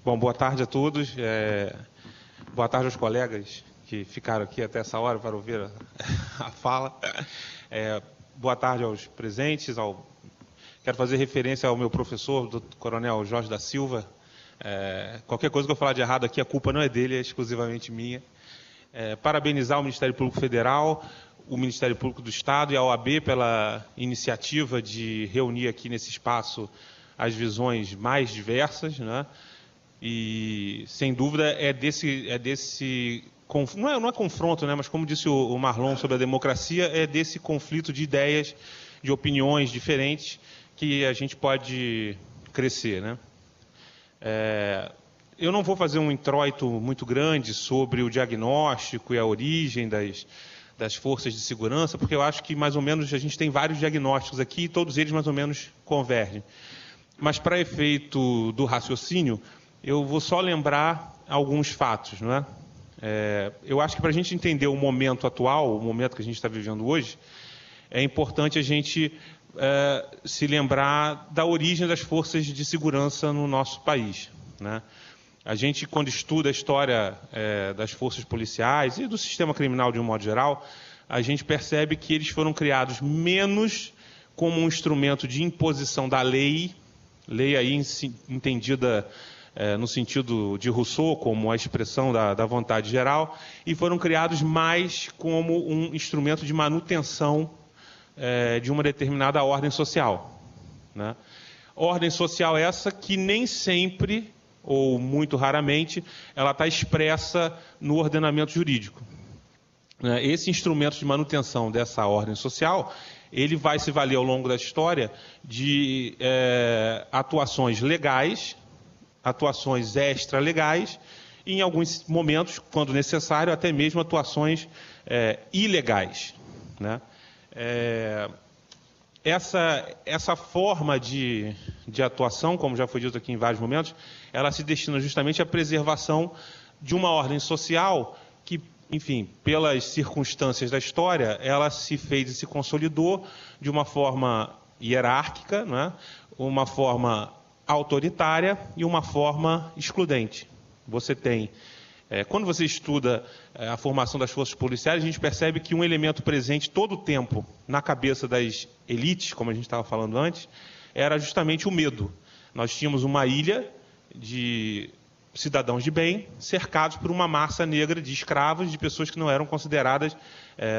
Bom, boa tarde a todos. Boa tarde aos colegas que ficaram aqui até essa hora para ouvir a fala. Boa tarde aos presentes. Quero fazer referência ao meu professor, do Coronel Jorge da Silva. Qualquer coisa que eu falar de errado aqui, a culpa não é dele, é exclusivamente minha. Parabenizar o Ministério Público Federal, o Ministério Público do Estado e a OAB pela iniciativa de reunir aqui nesse espaço as visões mais diversas, né? E, sem dúvida, não é confronto, né? Mas, como disse o Marlon sobre a democracia, é desse conflito de ideias, de opiniões diferentes que a gente pode crescer, né? Eu não vou fazer um introito muito grande sobre o diagnóstico e a origem das forças de segurança, porque eu acho que, mais ou menos, a gente tem vários diagnósticos aqui e todos eles, mais ou menos, convergem. Mas, para efeito do raciocínio, eu vou só lembrar alguns fatos, não é? Eu acho que, para a gente entender o momento atual, o momento que a gente está vivendo hoje, é importante a gente se lembrar da origem das forças de segurança no nosso país, né? A gente, quando estuda a história das forças policiais e do sistema criminal de um modo geral, a gente percebe que eles foram criados menos como um instrumento de imposição da lei aí entendida no sentido de Rousseau, como a expressão da vontade geral, e foram criados mais como um instrumento de manutenção de uma determinada ordem social, né? Ordem social essa que nem sempre, ou muito raramente, ela está expressa no ordenamento jurídico. Esse instrumento de manutenção dessa ordem social, ele vai se valer ao longo da história de atuações legais, atuações extralegais, e, em alguns momentos, quando necessário, até mesmo atuações ilegais, né? Essa forma de atuação, como já foi dito aqui em vários momentos, ela se destina justamente à preservação de uma ordem social que, enfim, pelas circunstâncias da história, ela se fez e se consolidou de uma forma hierárquica, não é? Uma forma autoritária e uma forma excludente. Você tem, quando você estuda a formação das forças policiais, a gente percebe que um elemento presente todo o tempo na cabeça das elites, como a gente estava falando antes, era justamente o medo. Nós tínhamos uma ilha de cidadãos de bem, cercados por uma massa negra de escravos, de pessoas que não eram consideradas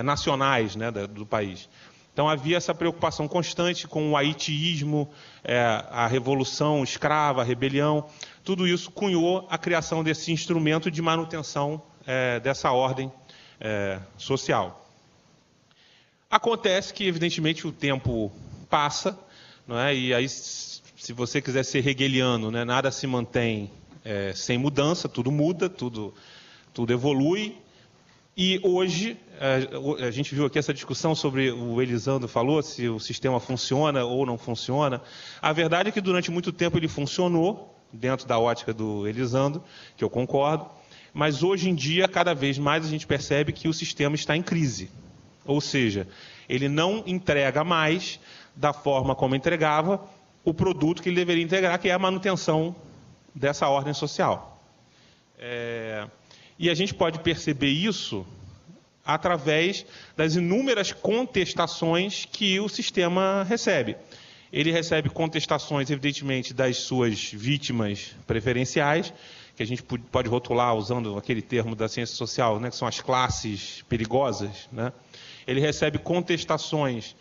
nacionais, né, do país. Então, havia essa preocupação constante com o haitiísmo, a revolução escrava, a rebelião. Tudo isso cunhou a criação desse instrumento de manutenção dessa ordem social. Acontece que, evidentemente, o tempo passa, não é? E aí, se você quiser ser hegeliano, né, nada se mantém sem mudança, tudo muda, tudo evolui. E hoje, a gente viu aqui essa discussão sobre, o Elisandro falou, se o sistema funciona ou não funciona. A verdade é que durante muito tempo ele funcionou, dentro da ótica do Elisandro, que eu concordo, mas hoje em dia, cada vez mais, a gente percebe que o sistema está em crise. Ou seja, ele não entrega mais, da forma como entregava, o produto que ele deveria entregar, que é a manutenção dessa ordem social. E a gente pode perceber isso através das inúmeras contestações que o sistema recebe. Ele recebe contestações, evidentemente, das suas vítimas preferenciais, que a gente pode rotular usando aquele termo da ciência social, né, que são as classes perigosas, né? Ele recebe contestações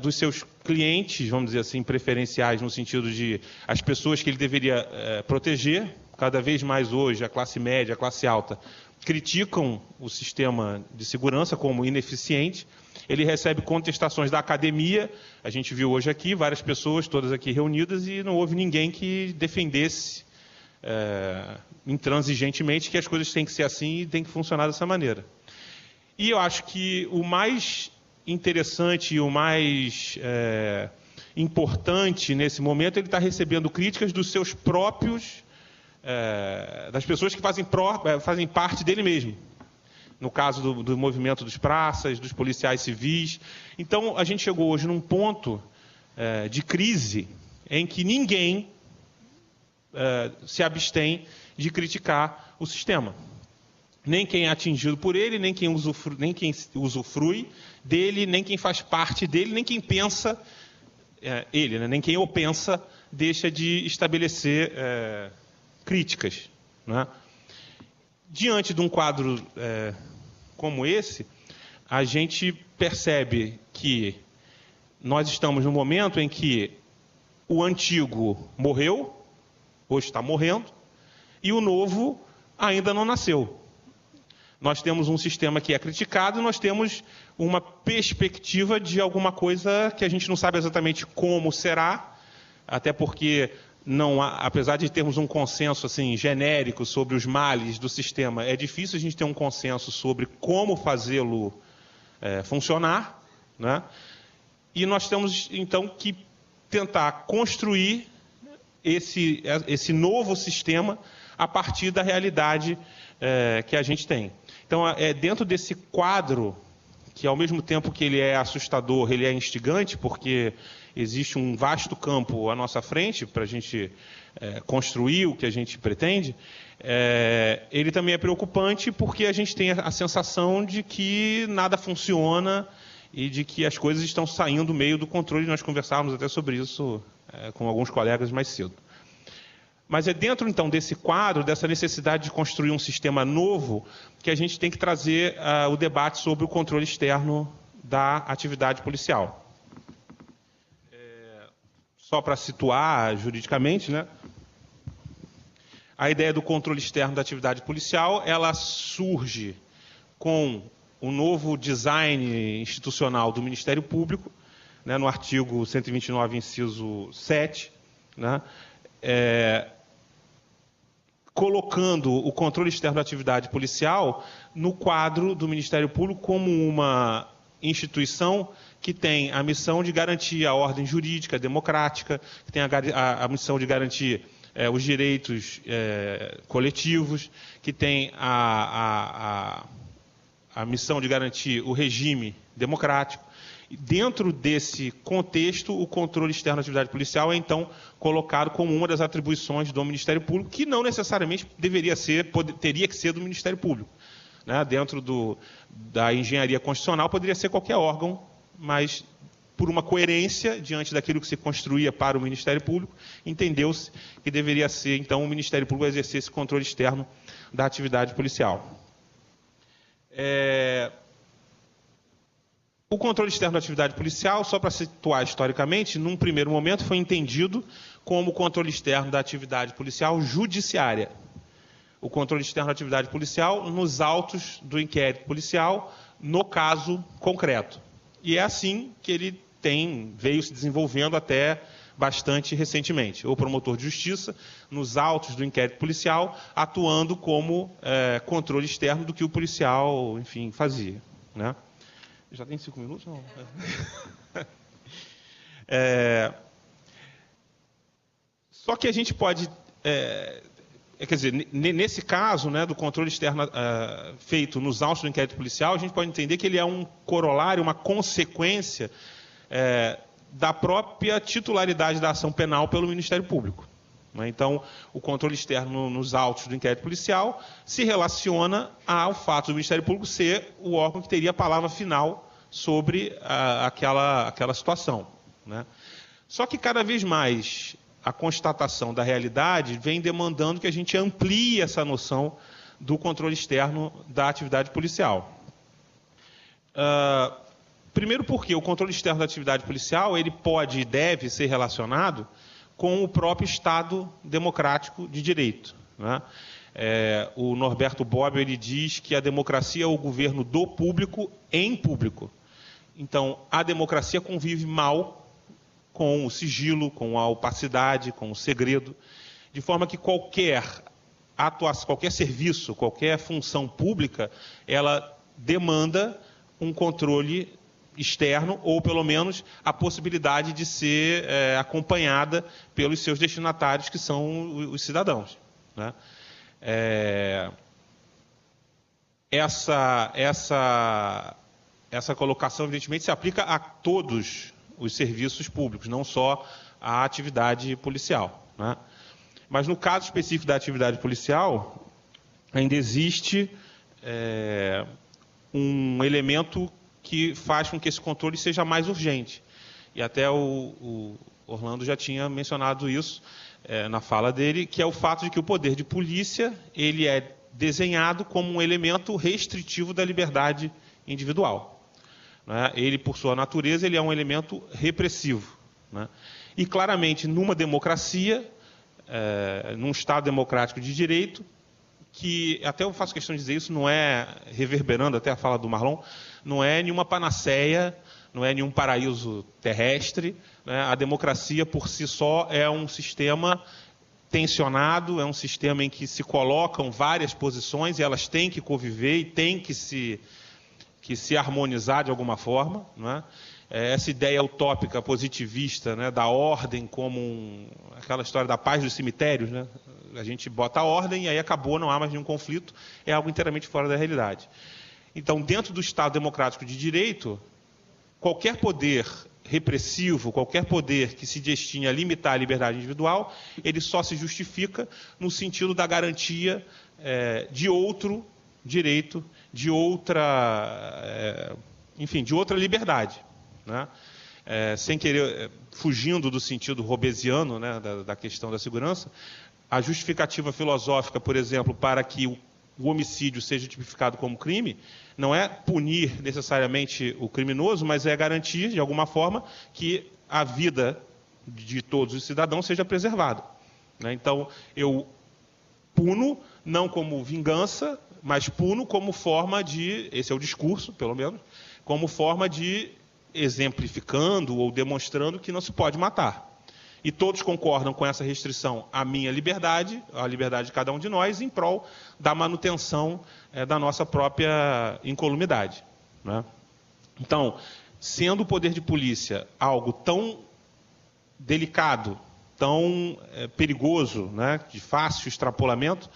dos seus clientes, vamos dizer assim, preferenciais, no sentido de as pessoas que ele deveria proteger. Cada vez mais hoje, a classe média, a classe alta, criticam o sistema de segurança como ineficiente. Ele recebe contestações da academia. A gente viu hoje aqui várias pessoas, todas aqui reunidas, e não houve ninguém que defendesse intransigentemente que as coisas têm que ser assim e têm que funcionar dessa maneira. E eu acho que o mais interessante e o mais importante nesse momento, ele está recebendo críticas dos seus próprios, das pessoas que fazem parte dele mesmo. No caso do movimento dos praças, dos policiais civis. Então, a gente chegou hoje num ponto de crise em que ninguém se abstém de criticar o sistema. Nem quem é atingido por ele, nem quem usufrui dele, nem quem faz parte dele, nem quem pensa ele, né? Nem quem o pensa deixa de estabelecer críticas, né? Diante de um quadro como esse, a gente percebe que nós estamos num momento em que o antigo morreu, hoje está morrendo, e o novo ainda não nasceu. Nós temos um sistema que é criticado e nós temos uma perspectiva de alguma coisa que a gente não sabe exatamente como será, até porque, apesar de termos um consenso assim, genérico sobre os males do sistema, é difícil a gente ter um consenso sobre como fazê-lo funcionar, né? E nós temos, então, que tentar construir esse novo sistema a partir da realidade que a gente tem. Então, dentro desse quadro, que ao mesmo tempo que ele é assustador, ele é instigante, porque existe um vasto campo à nossa frente para a gente construir o que a gente pretende, ele também é preocupante porque a gente tem a sensação de que nada funciona e de que as coisas estão saindo do meio do controle. Nós conversávamos até sobre isso com alguns colegas mais cedo. Mas é dentro, então, desse quadro, dessa necessidade de construir um sistema novo, que a gente tem que trazer o debate sobre o controle externo da atividade policial. Só para situar juridicamente, né? A ideia do controle externo da atividade policial, ela surge com o novo design institucional do Ministério Público, né, no artigo 129, inciso 7, né? Colocando o controle externo da atividade policial no quadro do Ministério Público como uma instituição que tem a missão de garantir a ordem jurídica democrática, que tem a missão de garantir os direitos coletivos, que tem a missão de garantir o regime democrático. Dentro desse contexto, o controle externo da atividade policial é, então, colocado como uma das atribuições do Ministério Público, que não necessariamente teria que ser do Ministério Público, né? Dentro da engenharia constitucional, poderia ser qualquer órgão, mas, por uma coerência diante daquilo que se construía para o Ministério Público, entendeu-se que deveria ser, então, o Ministério Público a exercer esse controle externo da atividade policial. O controle externo da atividade policial, só para situar historicamente, num primeiro momento foi entendido como controle externo da atividade policial judiciária. O controle externo da atividade policial nos autos do inquérito policial, no caso concreto. E é assim que ele veio se desenvolvendo até bastante recentemente. O promotor de justiça, nos autos do inquérito policial, atuando como controle externo do que o policial, enfim, fazia, né? Já tem 5 minutos? Não. Só que a gente pode... quer dizer, nesse caso, né, do controle externo feito nos autos do inquérito policial, a gente pode entender que ele é um corolário, uma consequência da própria titularidade da ação penal pelo Ministério Público. Então, o controle externo nos autos do inquérito policial se relaciona ao fato do Ministério Público ser o órgão que teria a palavra final sobre aquela situação, né? Só que, cada vez mais, a constatação da realidade vem demandando que a gente amplie essa noção do controle externo da atividade policial. Primeiro porque o controle externo da atividade policial ele pode e deve ser relacionado com o próprio Estado democrático de direito, né? O Norberto Bobbio ele diz que a democracia é o governo do público em público. Então, a democracia convive mal com o sigilo, com a opacidade, com o segredo, de forma que qualquer atuação, qualquer serviço, qualquer função pública, ela demanda um controle externo, ou pelo menos a possibilidade de ser acompanhada pelos seus destinatários, que são os cidadãos, né? Essa colocação, evidentemente, se aplica a todos os serviços públicos, não só à atividade policial, né? Mas, no caso específico da atividade policial, ainda existe um elemento que faz com que esse controle seja mais urgente. E até o Orlando já tinha mencionado isso na fala dele, que é o fato de que o poder de polícia ele é desenhado como um elemento restritivo da liberdade individual. Né? Ele, por sua natureza, ele é um elemento repressivo. Né? E, claramente, numa democracia, num Estado democrático de direito, que, até eu faço questão de dizer isso, não é, reverberando até a fala do Marlon, não é nenhuma panaceia, não é nenhum paraíso terrestre. Né? A democracia, por si só, é um sistema tensionado, é um sistema em que se colocam várias posições e elas têm que conviver e têm que se harmonizar de alguma forma. Né? Essa ideia utópica, positivista, né, da ordem como aquela história da paz dos cemitérios, né? A gente bota a ordem e aí acabou, não há mais nenhum conflito, é algo inteiramente fora da realidade. Então, dentro do Estado democrático de direito, qualquer poder repressivo, qualquer poder que se destine a limitar a liberdade individual, ele só se justifica no sentido da garantia de outro direito, de outra, enfim, de outra liberdade. Né? Sem querer, fugindo do sentido robesiano, né, da questão da segurança, a justificativa filosófica, por exemplo, para que o homicídio seja tipificado como crime, não é punir necessariamente o criminoso, mas é garantir, de alguma forma, que a vida de todos os cidadãos seja preservada. Né? Então, eu puno, não como vingança, mas puno como forma de, esse é o discurso, pelo menos, como forma de exemplificando ou demonstrando que não se pode matar. E todos concordam com essa restrição à minha liberdade, à liberdade de cada um de nós, em prol da manutenção da nossa própria incolumidade. Né? Então, sendo o poder de polícia algo tão delicado, tão perigoso, né, de fácil extrapolamento,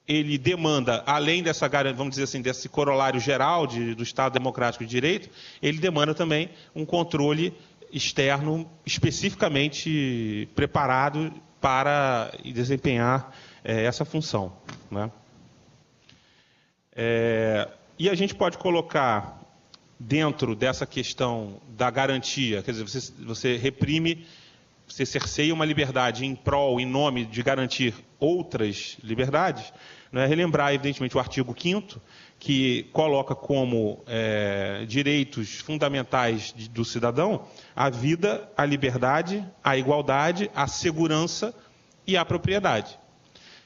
ele demanda, além dessa, vamos dizer assim, desse corolário geral do Estado Democrático de Direito, ele demanda também um controle externo especificamente preparado para desempenhar essa função. Né? E a gente pode colocar dentro dessa questão da garantia, quer dizer, você reprime, você cerceia uma liberdade em prol, em nome de garantir outras liberdades, né? Relembrar, evidentemente, o artigo 5º, que coloca como direitos fundamentais do cidadão a vida, a liberdade, a igualdade, a segurança e a propriedade.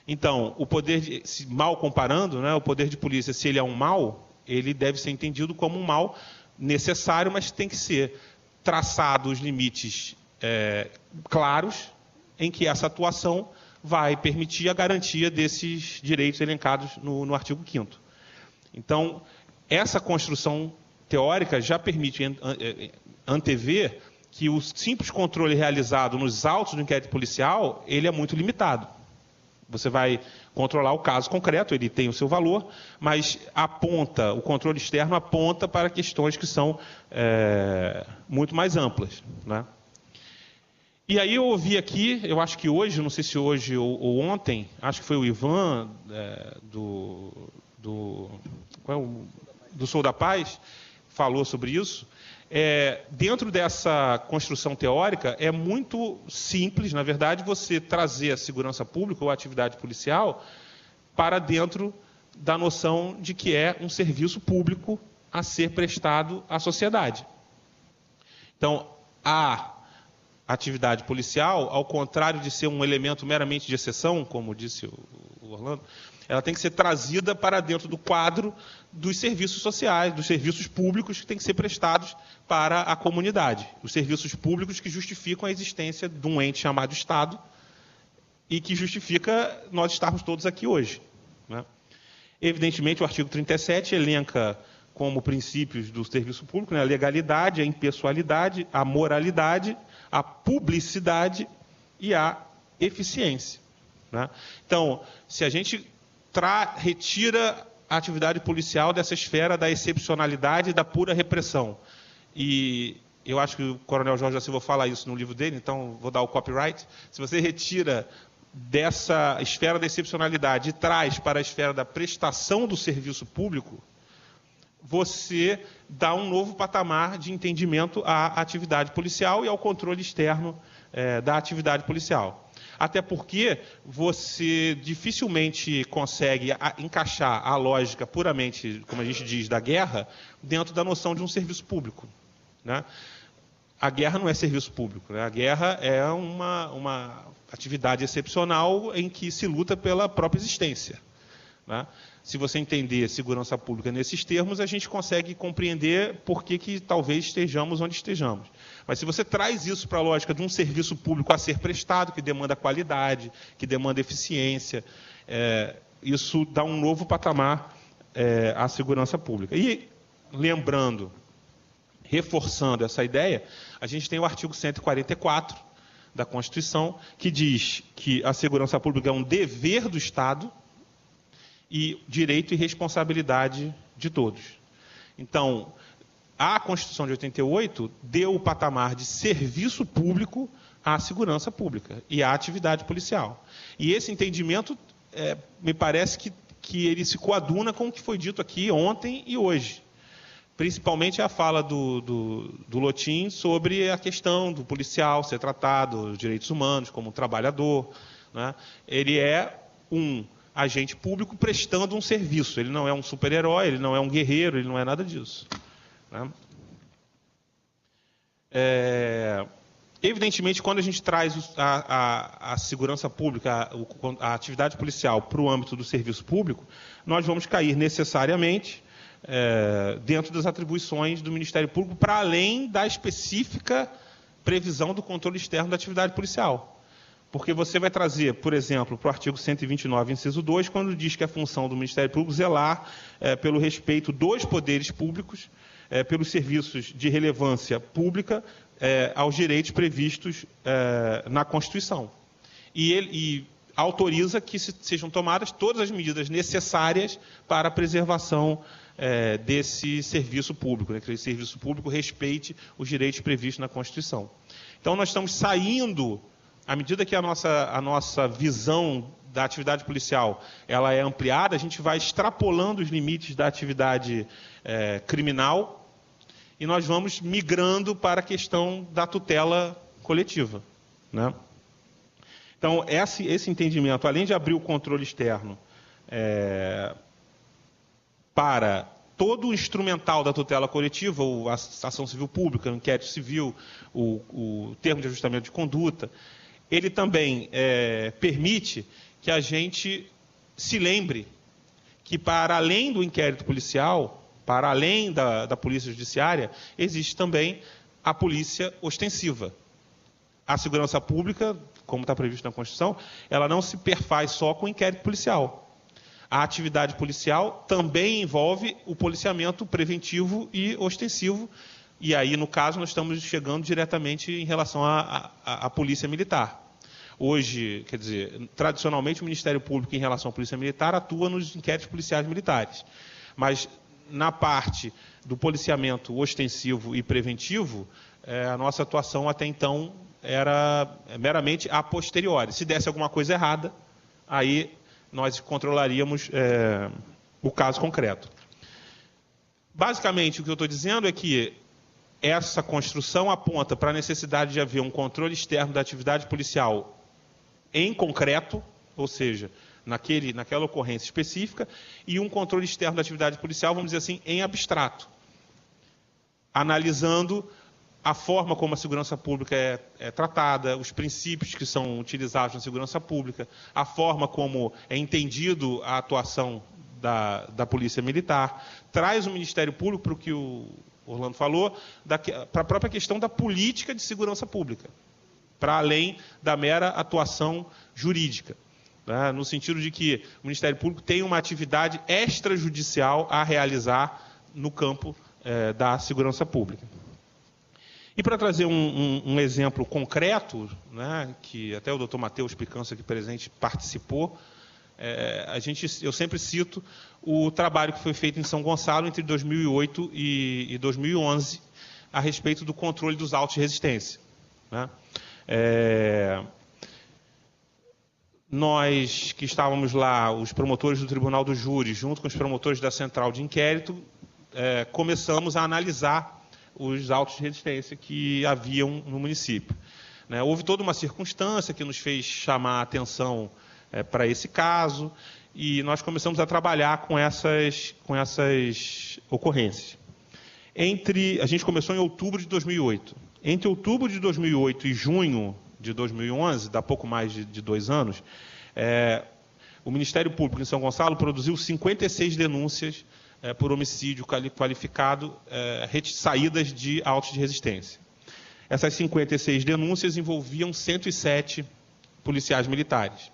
Então, o poder, mal comparando, né, o poder de polícia, se ele é um mal, ele deve ser entendido como um mal necessário, mas tem que ser traçado os limites claros em que essa atuação vai permitir a garantia desses direitos elencados no artigo 5º. Então, essa construção teórica já permite antever que o simples controle realizado nos autos do inquérito policial, ele é muito limitado. Você vai controlar o caso concreto, ele tem o seu valor, mas o controle externo aponta para questões que são muito mais amplas. Né? E aí eu ouvi aqui, eu acho que hoje, não sei se hoje ou ontem, acho que foi o Ivan, do Sou da Paz, falou sobre isso. Dentro dessa construção teórica, é muito simples, na verdade, você trazer a segurança pública ou a atividade policial para dentro da noção de que é um serviço público a ser prestado à sociedade. Então, a atividade policial, ao contrário de ser um elemento meramente de exceção, como disse o Orlando, ela tem que ser trazida para dentro do quadro dos serviços sociais, dos serviços públicos que têm que ser prestados para a comunidade. Os serviços públicos que justificam a existência de um ente chamado Estado e que justifica nós estarmos todos aqui hoje. Né? Evidentemente, o artigo 37 elenca como princípios do serviço público, né, a legalidade, a impessoalidade, a moralidade, a publicidade e a eficiência. Né? Então, se a gente retira a atividade policial dessa esfera da excepcionalidade e da pura repressão e eu acho que o Coronel Jorge da Silva fala isso no livro dele, então vou dar o copyright. Se você retira dessa esfera da excepcionalidade e traz para a esfera da prestação do serviço público, você dá um novo patamar de entendimento à atividade policial e ao controle externo da atividade policial. Até porque você dificilmente consegue encaixar a lógica puramente, como a gente diz, da guerra, dentro da noção de um serviço público, né? A guerra não é serviço público, né? A guerra é uma atividade excepcional em que se luta pela própria existência, né? Se você entender segurança pública nesses termos, a gente consegue compreender por que talvez estejamos onde estejamos. Mas se você traz isso para a lógica de um serviço público a ser prestado, que demanda qualidade, que demanda eficiência, isso dá um novo patamar à segurança pública. E, lembrando, reforçando essa ideia, a gente tem o artigo 144 da Constituição, que diz que a segurança pública é um dever do Estado e direito e responsabilidade de todos. Então, a Constituição de 88 deu o patamar de serviço público à segurança pública e à atividade policial. E esse entendimento, me parece que ele se coaduna com o que foi dito aqui ontem e hoje. Principalmente a fala do Lotin sobre a questão do policial ser tratado, os direitos humanos, como um trabalhador, né? Ele é um agente público prestando um serviço. Ele não é um super-herói, ele não é um guerreiro, ele não é nada disso, né? Evidentemente, quando a gente traz a segurança pública, a atividade policial para o âmbito do serviço público, nós vamos cair necessariamente dentro das atribuições do Ministério Público, para além da específica previsão do controle externo da atividade policial. Porque você vai trazer, por exemplo, para o artigo 129, inciso 2, quando diz que a função do Ministério Público zelar pelo respeito dos poderes públicos, pelos serviços de relevância pública, aos direitos previstos na Constituição. E autoriza que sejam tomadas todas as medidas necessárias para a preservação desse serviço público, né, que esse serviço público respeite os direitos previstos na Constituição. Então, nós estamos saindo, à medida que a nossa visão da atividade policial ela é ampliada, a gente vai extrapolando os limites da atividade criminal e nós vamos migrando para a questão da tutela coletiva, né? Então, esse entendimento, além de abrir o controle externo para todo o instrumental da tutela coletiva, a ação civil pública, o inquérito civil, o termo de ajustamento de conduta, ele também permite que a gente se lembre que, para além do inquérito policial, para além da polícia judiciária, existe também a polícia ostensiva. A segurança pública, como está previsto na Constituição, ela não se perfaz só com o inquérito policial. A atividade policial também envolve o policiamento preventivo e ostensivo, e aí, no caso, nós estamos chegando diretamente em relação à Polícia Militar. Hoje, quer dizer, tradicionalmente, o Ministério Público, em relação à Polícia Militar, atua nos inquéritos policiais militares. Mas, na parte do policiamento ostensivo e preventivo, a nossa atuação até então era meramente a posteriori. Se desse alguma coisa errada, aí nós controlaríamos o caso concreto. Basicamente, o que eu estou dizendo é que essa construção aponta para a necessidade de haver um controle externo da atividade policial em concreto, ou seja, naquela ocorrência específica, e um controle externo da atividade policial, vamos dizer assim, em abstrato, analisando a forma como a segurança pública é tratada, os princípios que são utilizados na segurança pública, a forma como é entendido a atuação da Polícia Militar, traz o Ministério Público para o que o Orlando falou, para a própria questão da política de segurança pública, para além da mera atuação jurídica, né, no sentido de que o Ministério Público tem uma atividade extrajudicial a realizar no campo da segurança pública. E para trazer um exemplo concreto, né, que até o doutor Matheus Picanço aqui presente participou, eu sempre cito o trabalho que foi feito em São Gonçalo entre 2008 e 2011, a respeito do controle dos autos de resistência, né? Nós que estávamos lá, os promotores do Tribunal do Júri, junto com os promotores da Central de Inquérito, começamos a analisar os autos de resistência que haviam no município, né? Houve toda uma circunstância que nos fez chamar a atenção para esse caso, e nós começamos a trabalhar com essas ocorrências. A gente começou em outubro de 2008. Entre outubro de 2008 e junho de 2011, dá pouco mais de 2 anos, o Ministério Público em São Gonçalo produziu 56 denúncias por homicídio qualificado, saídas de autos de resistência. Essas 56 denúncias envolviam 107 policiais militares,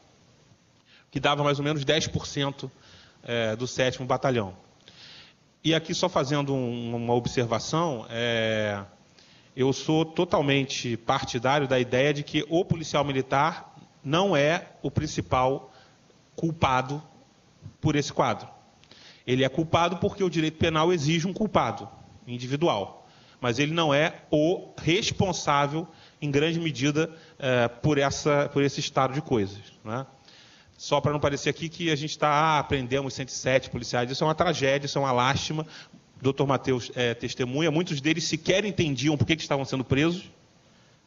que dava mais ou menos 10% do 7º Batalhão. E aqui, só fazendo uma observação, eu sou totalmente partidário da ideia de que o policial militar não é o principal culpado por esse quadro. Ele é culpado porque o direito penal exige um culpado individual, mas ele não é o responsável, em grande medida, por esse estado de coisas, né? Só para não parecer aqui que a gente prendemos 107 policiais, isso é uma tragédia, isso é uma lástima. O Dr. Matheus testemunha, muitos deles sequer entendiam por que estavam sendo presos,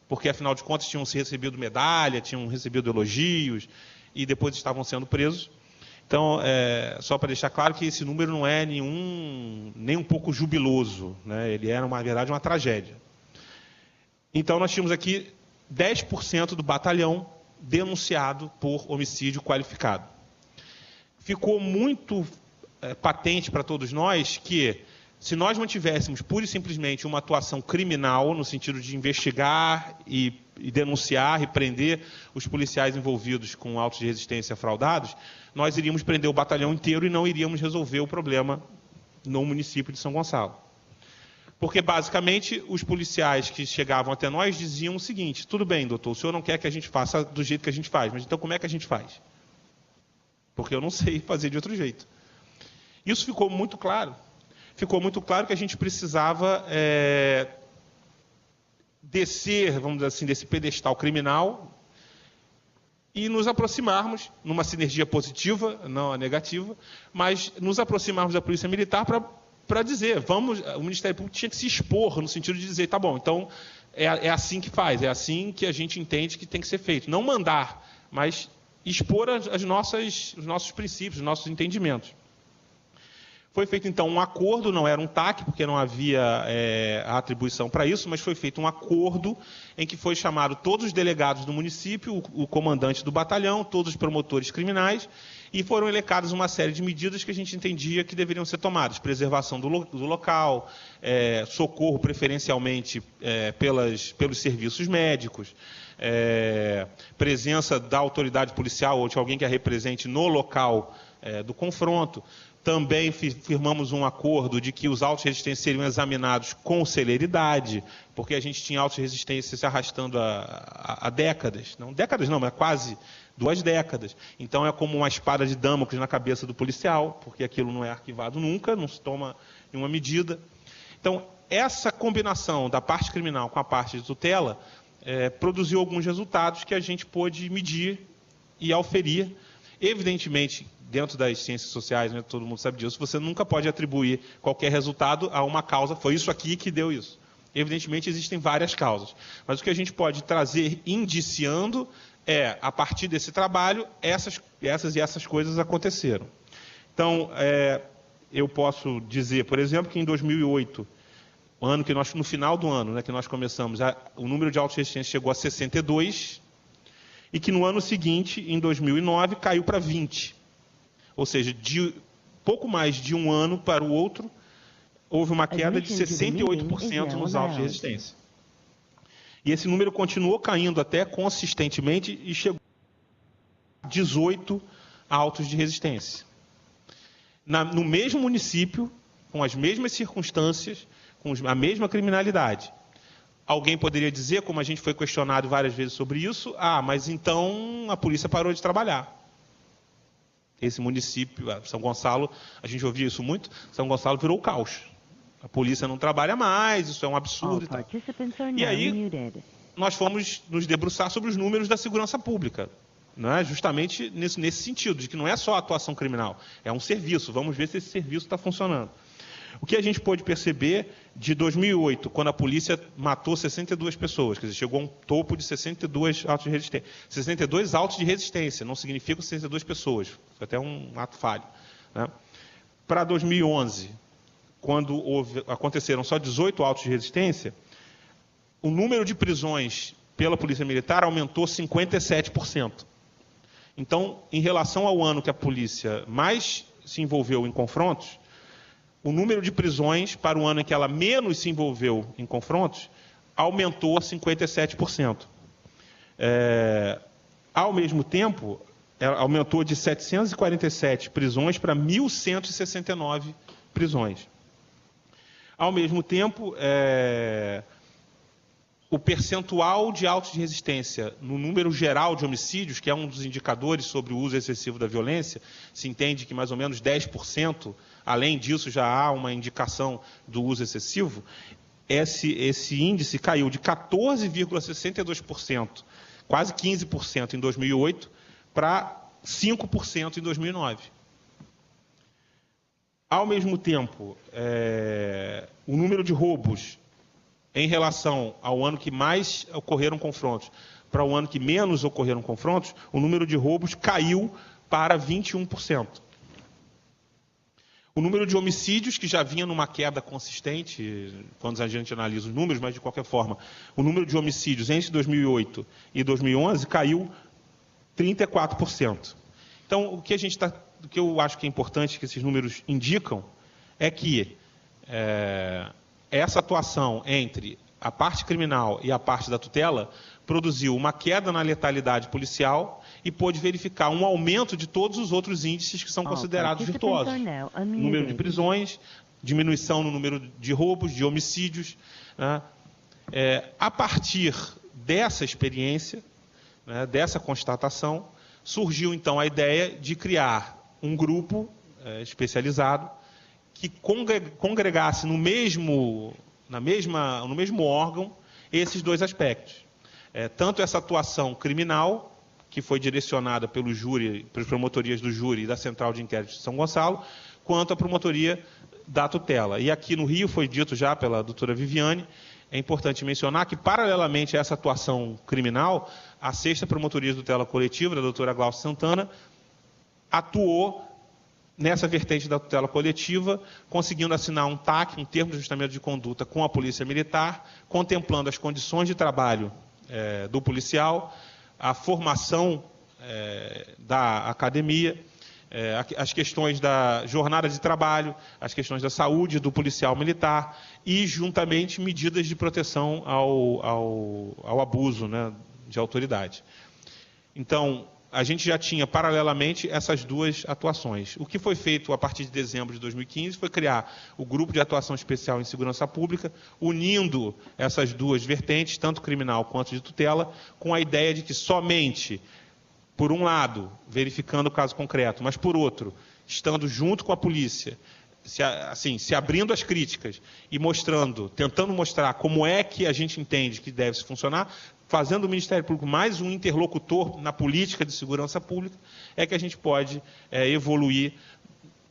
porque, afinal de contas, tinham recebido medalha, tinham recebido elogios, e depois estavam sendo presos. Então, só para deixar claro que esse número não é nem um pouco jubiloso, né? Ele era, na verdade, uma tragédia. Então, nós tínhamos aqui 10% do batalhão denunciado por homicídio qualificado. Ficou muito patente para todos nós que, se nós mantivéssemos pura e simplesmente uma atuação criminal, no sentido de investigar e denunciar e prender os policiais envolvidos com autos de resistência fraudados, nós iríamos prender o batalhão inteiro e não iríamos resolver o problema no município de São Gonçalo. Porque, basicamente, os policiais que chegavam até nós diziam o seguinte: tudo bem, doutor, o senhor não quer que a gente faça do jeito que a gente faz, mas então como é que a gente faz? Porque eu não sei fazer de outro jeito. Isso ficou muito claro. Ficou muito claro que a gente precisava descer, vamos dizer assim, desse pedestal criminal e nos aproximarmos, numa sinergia positiva, não a negativa, mas nos aproximarmos da Polícia Militar para dizer, o Ministério Público tinha que se expor, no sentido de dizer, tá bom, então é assim que faz, é assim que a gente entende que tem que ser feito. Não mandar, mas expor os nossos princípios, os nossos entendimentos. Foi feito, então, um acordo, não era um TAC, porque não havia a atribuição para isso, mas foi feito um acordo em que foi chamado todos os delegados do município, o comandante do batalhão, todos os promotores criminais, e foram elencadas uma série de medidas que a gente entendia que deveriam ser tomadas. Preservação do local, socorro preferencialmente pelos serviços médicos, presença da autoridade policial ou de alguém que a represente no local do confronto. Também firmamos um acordo de que os autos de resistência seriam examinados com celeridade, porque a gente tinha autos de resistência se arrastando há décadas. Não décadas não, mas quase 2 décadas. Então é como uma espada de Damocles na cabeça do policial, porque aquilo não é arquivado nunca, não se toma nenhuma medida. Então, essa combinação da parte criminal com a parte de tutela produziu alguns resultados que a gente pôde medir e auferir. Evidentemente, dentro das ciências sociais, né, todo mundo sabe disso, você nunca pode atribuir qualquer resultado a uma causa, foi isso aqui que deu isso. Evidentemente, existem várias causas, mas o que a gente pode trazer indiciando a partir desse trabalho, essas coisas aconteceram. Então, eu posso dizer, por exemplo, que em 2008, no final do ano, né, que nós começamos, o número de autos de resistência chegou a 62, e que no ano seguinte, em 2009, caiu para 20. Ou seja, de pouco mais de um ano para o outro, houve uma queda de 68% nos autos de resistência. E esse número continuou caindo até consistentemente e chegou a 18 autos de resistência. No mesmo município, com as mesmas circunstâncias, com a mesma criminalidade. Alguém poderia dizer, como a gente foi questionado várias vezes sobre isso, mas então a polícia parou de trabalhar. Esse município, São Gonçalo, a gente ouvia isso muito, São Gonçalo virou o caos. a polícia não trabalha mais, isso é um absurdo e tal. E aí nós fomos nos debruçar sobre os números da segurança pública, não é? Justamente nesse sentido, de que não é só a atuação criminal, é um serviço, vamos ver se esse serviço está funcionando. O que a gente pôde perceber de 2008, quando a polícia matou 62 pessoas, quer dizer, chegou a um topo de 62 autos de resistência. 62 autos de resistência, não significa 62 pessoas, foi até um ato falho, né? Para 2011, quando aconteceram só 18 autos de resistência, o número de prisões pela Polícia Militar aumentou 57%. Então, em relação ao ano que a polícia mais se envolveu em confrontos, o número de prisões para o ano em que ela menos se envolveu em confrontos aumentou 57%. Ao mesmo tempo, aumentou de 747 prisões para 1.169 prisões. Ao mesmo tempo, o percentual de autos de resistência no número geral de homicídios, que é um dos indicadores sobre o uso excessivo da violência, se entende que mais ou menos 10%, além disso já há uma indicação do uso excessivo, esse índice caiu de 14,62%, quase 15% em 2008, para 5% em 2009. Ao mesmo tempo, o número de roubos em relação ao ano que mais ocorreram confrontos para o ano que menos ocorreram confrontos, o número de roubos caiu para 21%. O número de homicídios, que já vinha numa queda consistente, quando a gente analisa os números, mas de qualquer forma, o número de homicídios entre 2008 e 2011 caiu 34%. Então, o que eu acho que é importante que esses números indicam é que essa atuação entre a parte criminal e a parte da tutela produziu uma queda na letalidade policial e pôde verificar um aumento de todos os outros índices que são considerados virtuosos. Número de prisões, diminuição no número de roubos, de homicídios, né? A partir dessa experiência, né, dessa constatação, surgiu então a ideia de criar um grupo especializado que congregasse no mesmo órgão esses dois aspectos. Tanto essa atuação criminal, que foi direcionada pelo júri, pelas promotorias do júri e da Central de Inquérito de São Gonçalo, quanto a promotoria da tutela. E aqui no Rio, foi dito já pela doutora Viviane, é importante mencionar que, paralelamente a essa atuação criminal, a 6ª Promotoria de Tutela Coletiva, da doutora Glaucia Santana, atuou nessa vertente da tutela coletiva, conseguindo assinar um TAC, um termo de ajustamento de conduta, com a Polícia Militar, contemplando as condições de trabalho do policial, a formação da academia, as questões da jornada de trabalho, as questões da saúde do policial militar e, juntamente, medidas de proteção ao abuso, né, de autoridade. Então, a gente já tinha, paralelamente, essas duas atuações. O que foi feito a partir de dezembro de 2015 foi criar o Grupo de Atuação Especial em Segurança Pública, unindo essas duas vertentes, tanto criminal quanto de tutela, com a ideia de que somente, por um lado, verificando o caso concreto, mas, por outro, estando junto com a polícia, se abrindo às críticas e tentando mostrar como é que a gente entende que deve funcionar, fazendo o Ministério Público mais um interlocutor na política de segurança pública, é que a gente pode evoluir.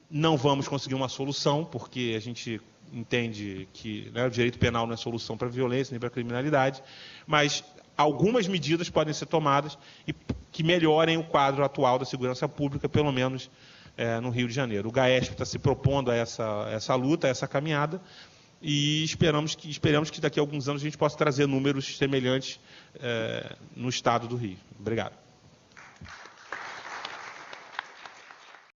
Não vamos conseguir uma solução, porque a gente entende que, né, o direito penal não é solução para a violência nem para a criminalidade, mas algumas medidas podem ser tomadas e que melhorem o quadro atual da segurança pública, pelo menos no Rio de Janeiro. O GAESP está se propondo a essa luta, a essa caminhada, e esperamos que daqui a alguns anos a gente possa trazer números semelhantes no estado do Rio. Obrigado.